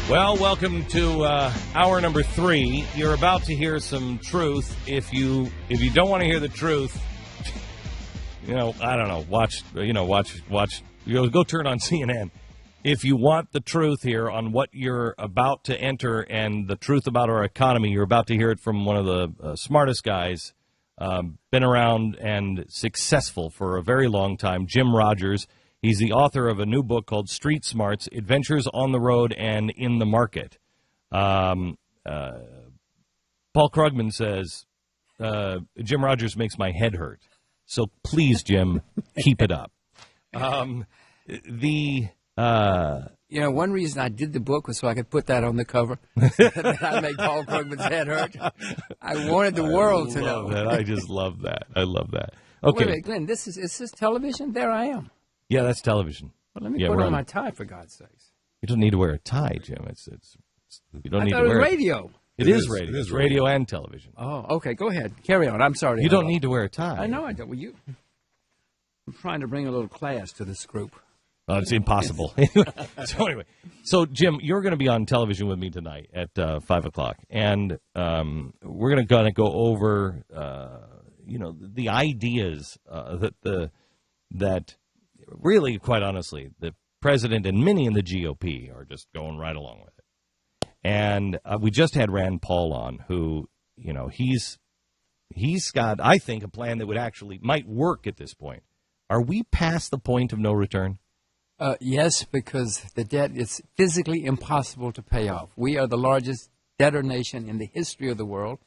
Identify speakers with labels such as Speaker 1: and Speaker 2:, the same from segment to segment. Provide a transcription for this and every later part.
Speaker 1: Well, welcome to hour number 3. You're about to hear some truth. If you don't want to hear the truth, I don't know. Watch. Go turn on CNN. If you want the truth here on what you're about to enter and the truth about our economy, you're about to hear it from one of the smartest guys, been around and successful for a very long time, Jim Rogers. He's the author of a new book called Street Smarts, Adventures on the Road and in the Market. Paul Krugman says, Jim Rogers makes my head hurt. So please, Jim, keep it up.
Speaker 2: One reason I did the book was so I could put that on the cover. That I make Paul Krugman's head hurt. I wanted the world to know.
Speaker 1: I just love that. I love that. Okay.
Speaker 2: Wait a minute, Glenn, is this television? There I am.
Speaker 1: Yeah, that's television.
Speaker 2: Well, let me put on my tie, for God's sakes.
Speaker 1: You don't need to wear a tie, Jim. You don't need to wear
Speaker 2: radio.
Speaker 1: It is radio. It is radio and television.
Speaker 2: Oh, okay. Go ahead. Carry on. I'm sorry.
Speaker 1: You don't need to wear a tie.
Speaker 2: I know I don't. I'm trying to bring a little class to this group.
Speaker 1: It's impossible. So Jim, you're going to be on television with me tonight at 5 o'clock, and we're going to go over, the ideas that really, quite honestly, the president and many in the GOP are just going right along with it. And we just had Rand Paul on, who, he's got, I think, a plan that might work at this point. Are we past the point of no return?
Speaker 2: Yes, because the debt is physically impossible to pay off. We are the largest debtor nation in the history of the world.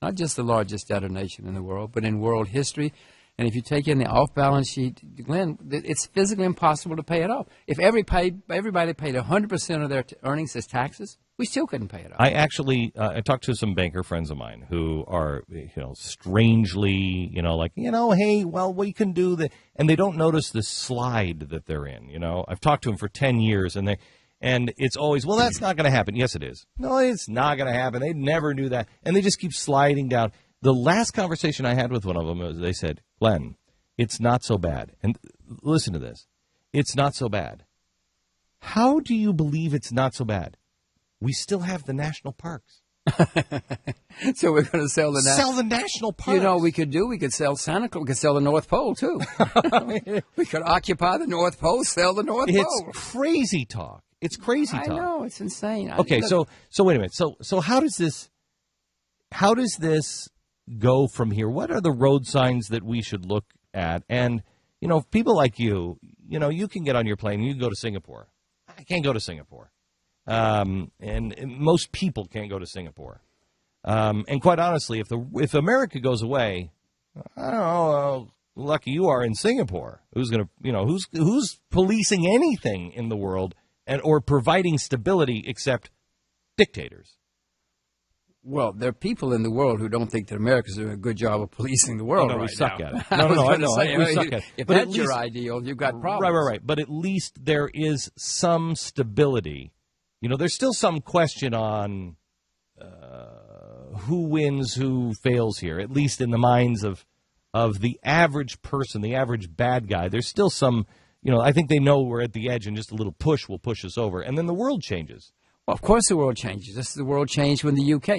Speaker 2: Not just the largest debtor nation in the world, but in world history. And if you take in the off-balance sheet, Glenn, it's physically impossible to pay it off. If everybody paid 100% of their earnings as taxes, we still couldn't pay it off.
Speaker 1: I talked to some banker friends of mine who are, strangely, hey, well, we can do that. And they don't notice the slide that they're in, I've talked to them for 10 years, and it's always, well, that's not going to happen. Yes, it is. No, it's not going to happen. They never do that. And they just keep sliding down. The last conversation I had with one of them, they said, Glenn, it's not so bad. And listen to this. It's not so bad. How do you believe it's not so bad? We still have the national parks.
Speaker 2: So we're going to sell the
Speaker 1: national parks.
Speaker 2: We could sell Santa Claus. We could sell the North Pole, too. We could occupy the North Pole, sell the North Pole.
Speaker 1: It's crazy talk. I
Speaker 2: know. It's insane.
Speaker 1: Okay, so wait a minute. So how does this go from here? What are the road signs that we should look at? And, people like you can get on your plane and you can go to Singapore. I can't go to Singapore. And most people can't go to Singapore. And quite honestly, if America goes away, I don't know how lucky you are in Singapore. Who's going to, who's policing anything in the world or providing stability except dictators?
Speaker 2: Well, there are people in the world who don't think that America's doing a good job of policing the world
Speaker 1: we suck at it.
Speaker 2: I know.
Speaker 1: We suck at it.
Speaker 2: If that's your ideal, you've got problems.
Speaker 1: Right. But at least there is some stability. There's still some question on who wins, who fails here, at least in the minds of the average person, the average bad guy. There's still some, I think they know we're at the edge and just a little push will push us over. And then the world changes.
Speaker 2: Well, of course the world changes. Just as the world changed when the UK,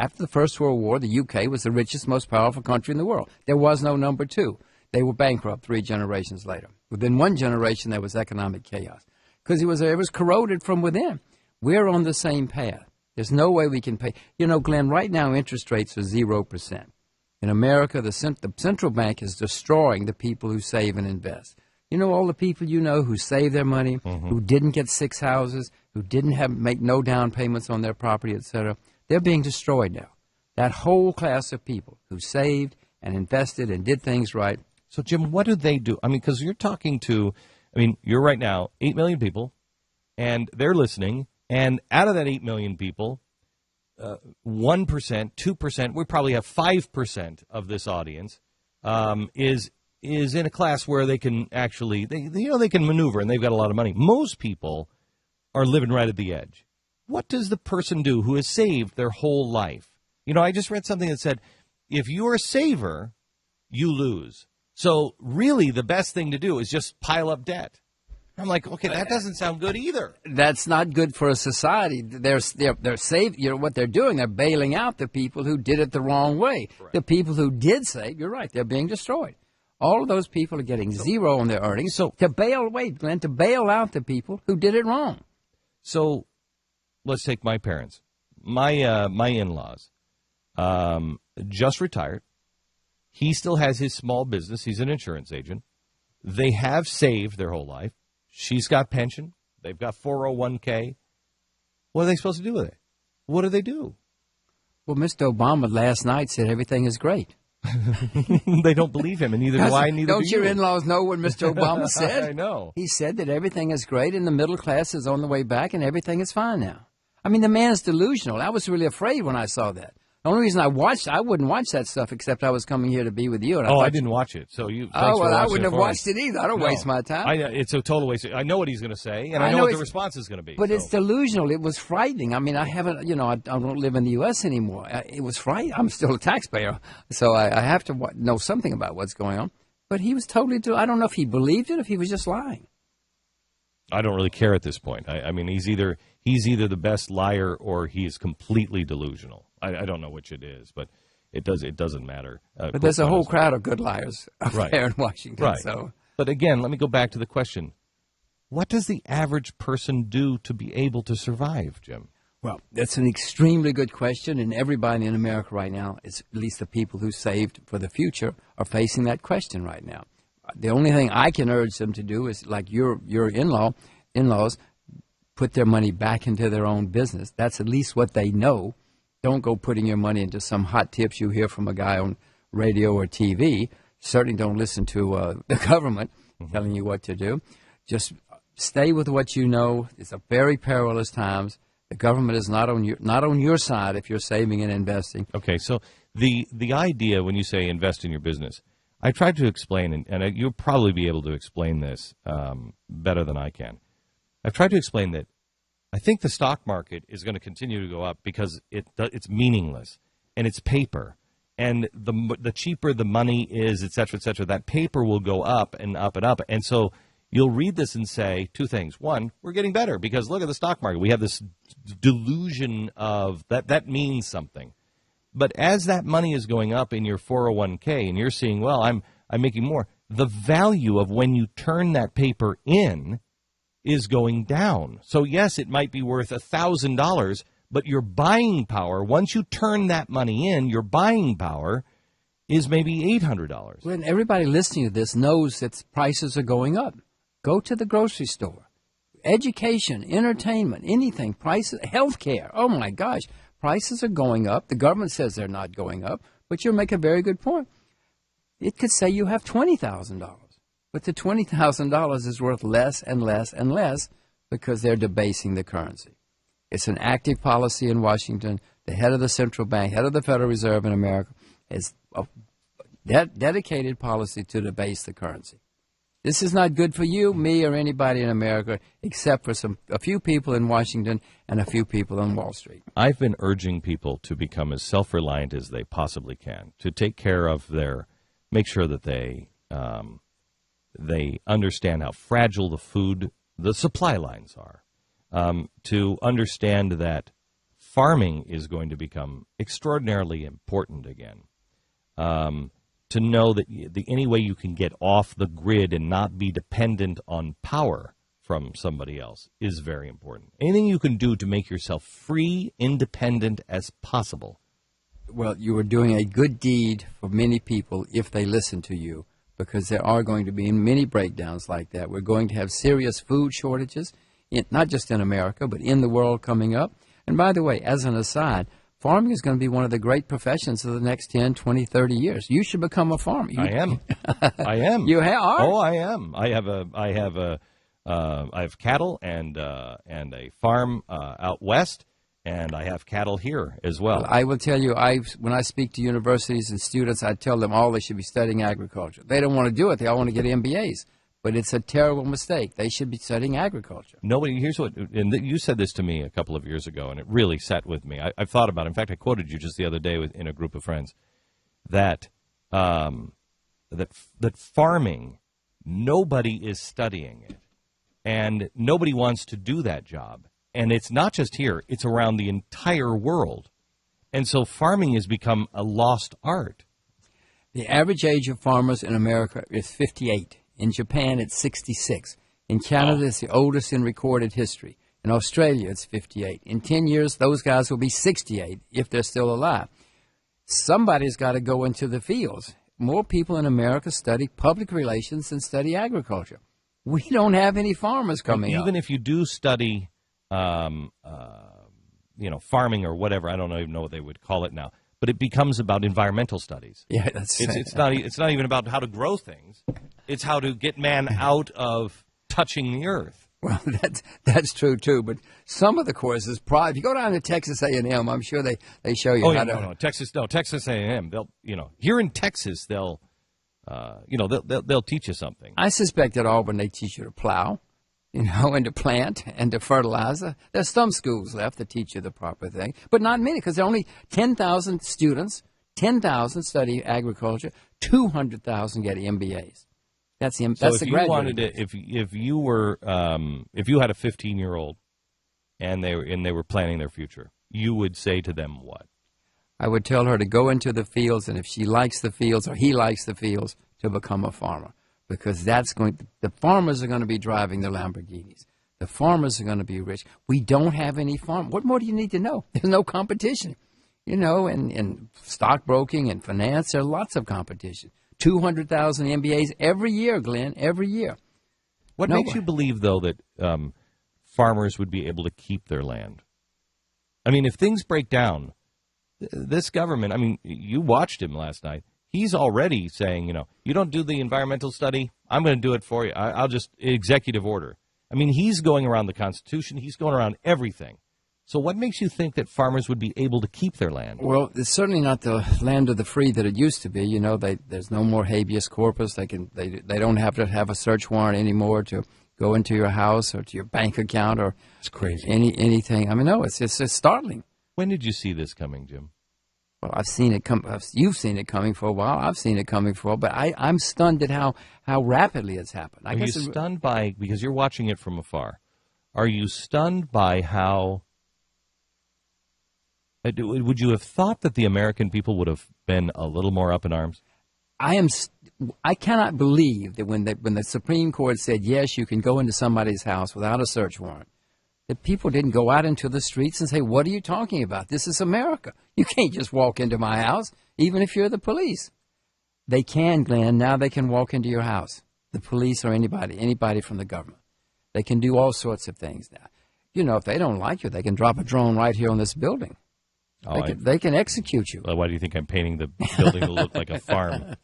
Speaker 2: after the First World War, the UK was the richest, most powerful country in the world. There was no number two. They were bankrupt 3 generations later. Within 1 generation, there was economic chaos because it was corroded from within. We're on the same path. There's no way we can pay. Glenn, right now interest rates are 0%. In America, the central bank is destroying the people who save and invest. All the people who save their money, who didn't get 6 houses, who didn't make no down payments on their property, etc. They're being destroyed now. That whole class of people who saved and invested and did things right.
Speaker 1: So, Jim, what do they do? Because you're talking to, you're right now 8 million people, and they're listening. And out of that 8 million people, 1%, 2%, we probably have 5% of this audience is in a class where they can actually, they can maneuver and they've got a lot of money. Most people are living right at the edge. What does the person do who has saved their whole life? I just read something that said, if you're a saver, you lose. So really the best thing to do is just pile up debt. I'm like, okay, that doesn't sound good either.
Speaker 2: That's not good for a society. They're save. You know what they're doing? They're bailing out the people who did it the wrong way. Correct. The people who did save, you're right, they're being destroyed. All of those people are getting zero on their earnings. So to bail out the people who did it wrong.
Speaker 1: So let's take my parents. My in-laws just retired. He still has his small business. He's an insurance agent. They have saved their whole life. She's got pension. They've got 401k. What are they supposed to do with it? What do they do?
Speaker 2: Well, Mr. Obama last night said everything is great.
Speaker 1: They don't believe him, and neither do I, neither
Speaker 2: don't
Speaker 1: do you.
Speaker 2: Your in-laws know what Mr. Obama said?
Speaker 1: I know.
Speaker 2: He said that everything is great, and the middle class is on the way back, and everything is fine now. I mean, the man is delusional. I was really afraid when I saw that. The only reason I wouldn't watch that stuff except I was coming here to be with you. And
Speaker 1: I didn't watch it. So you.
Speaker 2: I wouldn't have watched it either. I don't waste my time.
Speaker 1: It's a total waste. I know what he's going to say, and I know what the response is going to be.
Speaker 2: But it's delusional. It was frightening. I mean, I haven't. I don't live in the U.S. anymore. It was frightening. I'm still a taxpayer, so I have to know something about what's going on. But he was totally. I don't know if he believed it, or if he was just lying.
Speaker 1: I don't really care at this point. I mean, he's either the best liar or he is completely delusional. I don't know which it is, but it doesn't matter.
Speaker 2: But there's a whole crowd of good liars there in Washington.
Speaker 1: Right.
Speaker 2: So.
Speaker 1: But again, let me go back to the question. What does the average person do to be able to survive, Jim?
Speaker 2: Well, that's an extremely good question, and everybody in America right now, at least the people who saved for the future, are facing that question right now. The only thing I can urge them to do is, like your in-laws, put their money back into their own business. That's at least what they know. Don't go putting your money into some hot tips you hear from a guy on radio or TV. Certainly don't listen to the government telling you what to do. Just stay with what you know. It's a very perilous times. The government is not on your side if you're saving and investing.
Speaker 1: Okay, so the idea when you say invest in your business, I tried to explain, and you'll probably be able to explain this better than I can. I've tried to explain that I think the stock market is going to continue to go up because it's meaningless and it's paper. And the cheaper the money is, et cetera, that paper will go up and up and up. And so you'll read this and say two things. One, we're getting better because look at the stock market. We have this delusion of that means something. But as that money is going up in your 401k and you're seeing, well, I'm making more, the value of when you turn that paper in is going down. So, yes, it might be worth $1,000, but your buying power, once you turn that money in, your buying power is maybe $800.
Speaker 2: When everybody listening to this knows that prices are going up, go to the grocery store. Education, entertainment, anything, prices, healthcare. Oh, my gosh, prices are going up. The government says they're not going up, but you make a very good point. It could say you have $20,000. But the $20,000 is worth less and less and less because they're debasing the currency. It's an active policy in Washington. The head of the central bank, head of the Federal Reserve in America, is a dedicated policy to debase the currency. This is not good for you, me, or anybody in America, except for a few people in Washington and a few people on Wall Street.
Speaker 1: I've been urging people to become as self-reliant as they possibly can, to take care of make sure that they understand how fragile the supply lines are, to understand that farming is going to become extraordinarily important again, to know that any way you can get off the grid and not be dependent on power from somebody else is very important. Anything you can do to make yourself free, independent as possible.
Speaker 2: Well, you are doing a good deed for many people if they listen to you, because there are going to be many breakdowns like that. We're going to have serious food shortages, not just in America, but in the world coming up. And by the way, as an aside, farming is going to be one of the great professions of the next 10, 20, 30 years. You should become a farmer.
Speaker 1: I am. I am.
Speaker 2: You are?
Speaker 1: Oh, I am. I have cattle and a farm out west. And I have cattle here as well.
Speaker 2: I will tell you, when I speak to universities and students, I tell them all they should be studying agriculture. They don't want to do it. They all want to get MBAs. But it's a terrible mistake. They should be studying agriculture.
Speaker 1: Here's what, and you said this to me a couple of years ago, and it really sat with me. I've thought about it. In fact, I quoted you just the other day in a group of friends that farming, nobody is studying it And nobody wants to do that job. And it's not just here. It's around the entire world. And so farming has become a lost art.
Speaker 2: The average age of farmers in America is 58. In Japan, it's 66. In Canada, it's the oldest in recorded history. In Australia, it's 58. In 10 years, those guys will be 68 if they're still alive. Somebody's got to go into the fields. More people in America study public relations than study agriculture. We don't have any farmers coming up.
Speaker 1: Even if you do study, farming or whatever, I don't even know what they would call it now. But it becomes about environmental studies.
Speaker 2: Yeah, that's
Speaker 1: it's not even about how to grow things. It's how to get man out of touching the earth.
Speaker 2: Well, that's true too. But some of the courses, if you go down to Texas A&M, I'm sure they show you how to.
Speaker 1: Texas A&M. They'll here in Texas they'll teach you something.
Speaker 2: I suspect at Auburn they teach you to plow, and to plant and to fertilizer. There's some schools left that teach you the proper thing, but not many because there are only 10,000 students. 10,000 study agriculture. 200,000 get MBAs. That's the graduate.
Speaker 1: If you had a 15-year-old and they were planning their future, you would say to them what?
Speaker 2: I would tell her to go into the fields, and if she likes the fields or he likes the fields, to become a farmer, because the farmers are going to be driving the Lamborghinis. The farmers are going to be rich. We don't have any farm. What more do you need to know? There's no competition. In stockbroking and finance, there's lots of competition. 200,000 MBAs every year, Glenn, every year.
Speaker 1: What makes you believe, though, that farmers would be able to keep their land? I mean, if things break down, this government, you watched him last night. He's already saying, you don't do the environmental study, I'm going to do it for you. I'll just executive order. He's going around the Constitution. He's going around everything. So what makes you think that farmers would be able to keep their land?
Speaker 2: Well, it's certainly not the land of the free that it used to be. There's no more habeas corpus. They don't have to have a search warrant anymore to go into your house or to your bank account or
Speaker 1: it's crazy.
Speaker 2: Anything. It's startling.
Speaker 1: When did you see this coming, Jim?
Speaker 2: Well, I've seen it come. You've seen it coming for a while. I've seen it coming for a while. But I'm stunned at how rapidly it's happened.
Speaker 1: Are you stunned by, because you're watching it from afar, are you stunned by how... Would you have thought that the American people would have been a little more up in arms?
Speaker 2: I cannot believe that when the Supreme Court said, yes, you can go into somebody's house without a search warrant, that people didn't go out into the streets and say, what are you talking about? This is America. You can't just walk into my house, even if you're the police. They can, Glenn. Now they can walk into your house, the police or anybody from the government. They can do all sorts of things now. If they don't like you, they can drop a drone right here on this building. They can execute you.
Speaker 1: Well, why do you think I'm painting the building to look like a farm?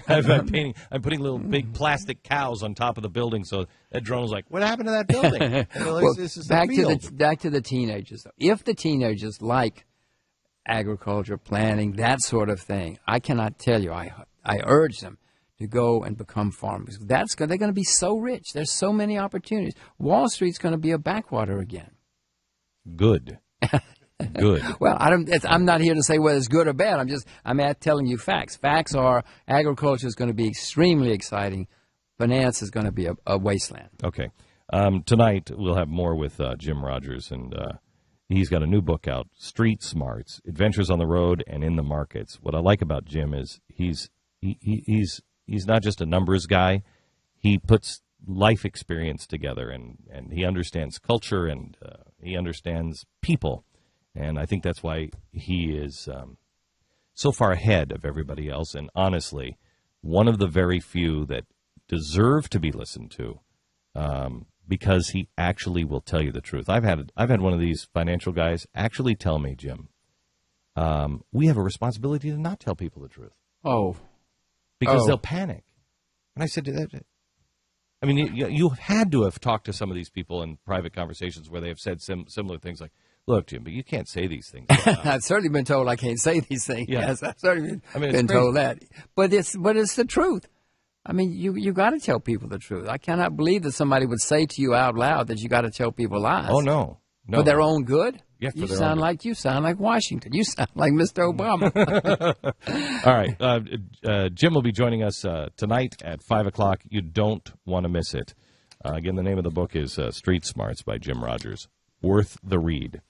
Speaker 1: I'm putting little big plastic cows on top of the building, so that drone is like, what happened to that building? This is
Speaker 2: back to the teenagers, though. If the teenagers like agriculture, planning, that sort of thing, I cannot tell you. I urge them to go and become farmers. They're going to be so rich. There's so many opportunities. Wall Street's going to be a backwater again.
Speaker 1: Good. Good.
Speaker 2: Well, I'm not here to say whether it's good or bad. I'm telling you facts. Facts are agriculture is going to be extremely exciting. Finance is going to be a wasteland.
Speaker 1: Okay. Tonight we'll have more with Jim Rogers, and he's got a new book out, Street Smarts: Adventures on the Road and in the Markets. What I like about Jim is he's not just a numbers guy. He puts life experience together, and he understands culture, and he understands people. And I think that's why he is so far ahead of everybody else. And honestly, one of the very few that deserve to be listened to, because he actually will tell you the truth. I've had one of these financial guys actually tell me, Jim, we have a responsibility to not tell people the truth.
Speaker 2: Oh,
Speaker 1: because they'll panic. And I said, you had to have talked to some of these people in private conversations where they have said similar things like, look, Jim, but you can't say these things.
Speaker 2: I've certainly been told I can't say these things.
Speaker 1: Yeah.
Speaker 2: Yes, I've certainly been told that. But it's the truth. You got to tell people the truth. I cannot believe that somebody would say to you out loud that you got to tell people lies.
Speaker 1: Oh, no.
Speaker 2: For their own good?
Speaker 1: Yeah,
Speaker 2: you sound like Washington. You sound like Mr. Obama.
Speaker 1: All right. Jim will be joining us tonight at 5 o'clock. You don't want to miss it. Again, the name of the book is Street Smarts by Jim Rogers. Worth the read.